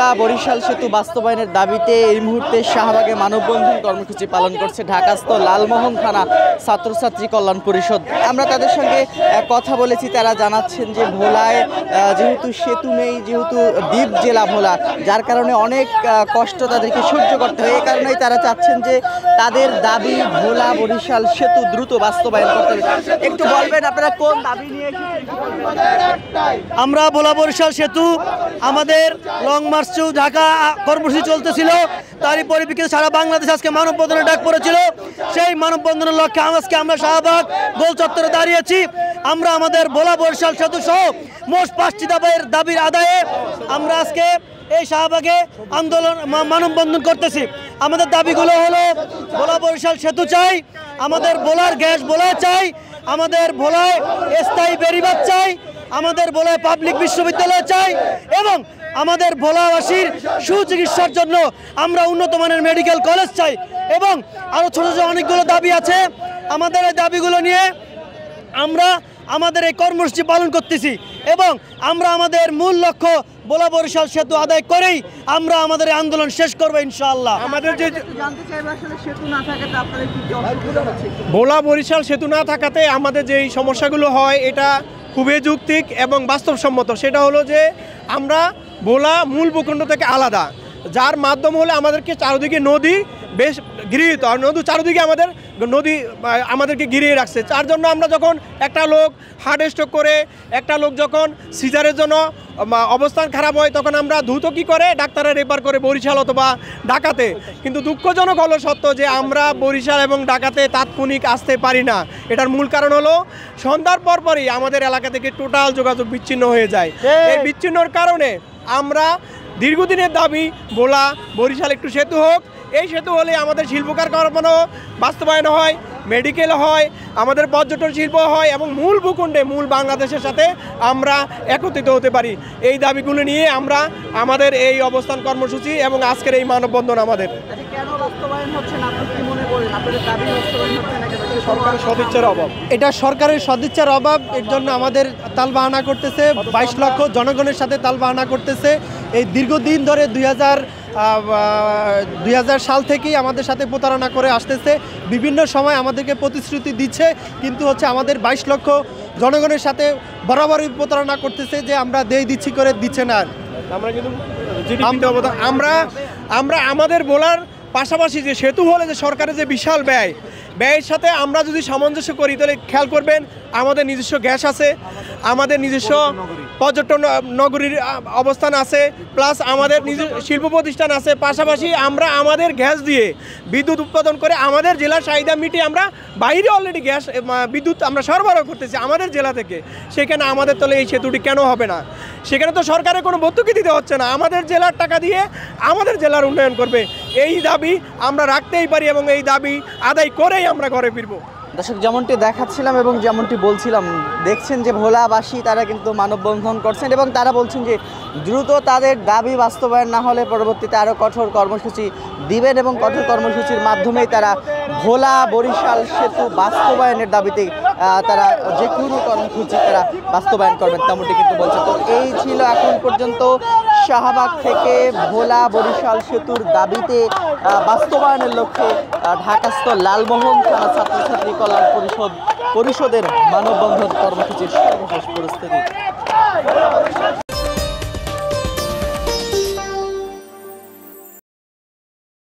ভোলা বরিশাল সেতু বাস্তবায়নের দাবিতে এই মুহূর্তে শাহবাগে মানববন্ধন কর্মসূচি পালন করছে ঢাকাস্থ লালমোহন থানা ছাত্রছাত্রী কল্যাণ পরিষদ। আমরা তাদের সঙ্গে কথা বলেছি, তারা জানাচ্ছেন যে ভোলায় যেহেতু সেতু নেই, যেহেতু দ্বীপ জেলা ভোলা, যার কারণে অনেক কষ্ট তাদেরকে সহ্য করতে হয়। এই কারণেই তারা চাচ্ছেন যে তাদের দাবি ভোলা বরিশাল সেতু দ্রুত বাস্তবায়ন করতে হবে। একটু বলবেন আপনারা কোন দাবি নিয়ে? আমরা ভোলা বরিশাল সেতু আমাদের লং মার্চ টু ঢাকা কর্মসূচি চলতেছিল, তারই পরিপ্রেক্ষিতে সারা বাংলাদেশ আজকে মানববন্ধনের ডাক পড়েছিল। সেই মানববন্ধনের লক্ষ্যে আজকে আমরা শাহবাগ গোল চত্বরে দাঁড়িয়েছি। আমরা আমাদের ভোলা বরিশাল সেতু সহ মোট 5টি দাবির আদায়ে আমরা আজকে এই শাহবাগে আন্দোলন মানববন্ধন করতেছি। আমাদের দাবিগুলো হলো ভোলা বরিশাল সেতু চাই, আমাদের ভোলার গ্যাস ভোলা চাই, আমাদের ভোলায় স্থায়ী বেড়িবাঁধ চাই, আমাদের ভোলায় পাবলিক বিশ্ববিদ্যালয় চাই এবং আমাদের ভোলাবাসীর সুচিকিৎসার জন্য আমরা উন্নত মানের মেডিকেল কলেজ চাই এবং আরও ছোটো ছোটো অনেকগুলো দাবি আছে। আমাদের এই দাবিগুলো নিয়ে আমরা আমাদের এই কর্মসূচি পালন করতেছি এবং আমরা আমাদের মূল লক্ষ্য ভোলা বরিশাল সেতু আদায় করেই আমরা আমাদের এই আন্দোলন শেষ করবো ইনশাআল্লাহ। আমাদের যে ভোলা বরিশাল সেতু না থাকাতে আমাদের যেই সমস্যাগুলো হয় এটা খুবই যৌক্তিক এবং বাস্তবসম্মত। সেটা হলো যে আমরা ভোলা মূল ভূখণ্ড থেকে আলাদা, যার মাধ্যম হলে আমাদেরকে চারদিকে নদী বেশ গৃহীত, আর নদী চারদিকে আমাদেরকে ঘিরিয়ে রাখছে। তার জন্য আমরা যখন একটা লোক হার্ট স্ট্রোক করে, একটা লোক যখন সিজারের জন্য অবস্থান খারাপ হয়, তখন আমরা দ্রুত কী করে ডাক্তারের রেফার করে বরিশাল অথবা ঢাকাতে। কিন্তু দুঃখজনক হলো সত্য যে আমরা বরিশাল এবং ঢাকাতে তাৎক্ষণিক আসতে পারি না। এটার মূল কারণ হলো সন্ধ্যার পরপরই আমাদের এলাকা থেকে টোটাল যোগাযোগ বিচ্ছিন্ন হয়ে যায়। এই বিচ্ছিন্নর কারণে আমরা দীর্ঘদিনের দাবি ভোলা বরিশাল একটু সেতু হোক। এই সেতু হলে আমাদের শিল্পকারখানা বাস্তবায়ন হয়, মেডিকেল হয়, আমাদের পর্যটন শিল্প হয় এবং মূল ভূখণ্ডে মূল বাংলাদেশের সাথে আমরা একত্রিত হতে পারি। এই দাবিগুলো নিয়ে আমরা আমাদের এই অবস্থান কর্মসূচি এবং আজকের এই মানববন্ধন আমাদের। সরকারের সদিচ্ছার অভাব, এটা সরকারের সদিচ্ছার অভাব। এর জন্য আমাদের তালবাহানা করতেছে, 22 লক্ষ জনগণের সাথে তালবাহানা করতেছে। এই দীর্ঘদিন ধরে 2000 সাল থেকেই আমাদের সাথে প্রতারণা করে আসতেছে। বিভিন্ন সময় আমাদেরকে প্রতিশ্রুতি দিচ্ছে, কিন্তু আমাদের 22 লক্ষ জনগণের সাথে বরাবরই প্রতারণা করতেছে যে আমরা দিচ্ছি করে দিচ্ছে না। আমরা কিন্তু আমরা আমাদের বলার পাশাপাশি যে সেতু হলে যে সরকারের যে বিশাল ব্যয়ের সাথে আমরা যদি সামঞ্জস্য করি, তাহলে খেয়াল করবেন আমাদের নিজস্ব গ্যাস আছে, আমাদের নিজস্ব পর্যটন নগরীর অবস্থান আছে, প্লাস আমাদের নিজস্ব শিল্প প্রতিষ্ঠান আছে। পাশাপাশি আমরা আমাদের গ্যাস দিয়ে বিদ্যুৎ উৎপাদন করে আমাদের জেলার চাহিদা মিটিয়ে আমরা বাইরে অলরেডি গ্যাস বিদ্যুৎ আমরা সরবরাহ করতেছি আমাদের জেলা থেকে। সেখানে আমাদের তলে এই সেতুটি কেন হবে না? সেখানে তো সরকারের কোনো ভর্তুকি দিতে হচ্ছে না, আমাদের জেলার টাকা দিয়ে আমাদের জেলার উন্নয়ন করবে। এই দাবি আমরা রাখতেই পারি এবং এই দাবি আদায় করেই আমরা ঘরে ফিরবো। দর্শক, যেমনটি দেখাচ্ছিলাম এবং যেমনটি বলছিলাম, দেখছেন যে ভোলাবাসী তারা কিন্তু মানববন্ধন করছেন এবং তারা বলছেন যে দ্রুত তাদের দাবি বাস্তবায়ন না হলে পরবর্তীতে আরও কঠোর কর্মসূচি দিবেন এবং কঠোর কর্মসূচির মাধ্যমেই তারা ভোলা বরিশাল সেতু বাস্তবায়নের দাবিতে তারা যে কোনো কর্মসূচি তারা বাস্তবায়ন করবেন, তেমনটি কিন্তু বলছেন। তো এই ছিল এখন পর্যন্ত শাহবাগ থেকে ভোলা বরিশাল সেতুর দাবিতে বাস্তবায়নের লক্ষ্যে ঢাকাস্থ লালমোহন থানা ছাত্রছাত্রী কল্যাণ পরিষদের মানববন্ধন কর্মসূচির সর্বশেষ পরিস্থিতি।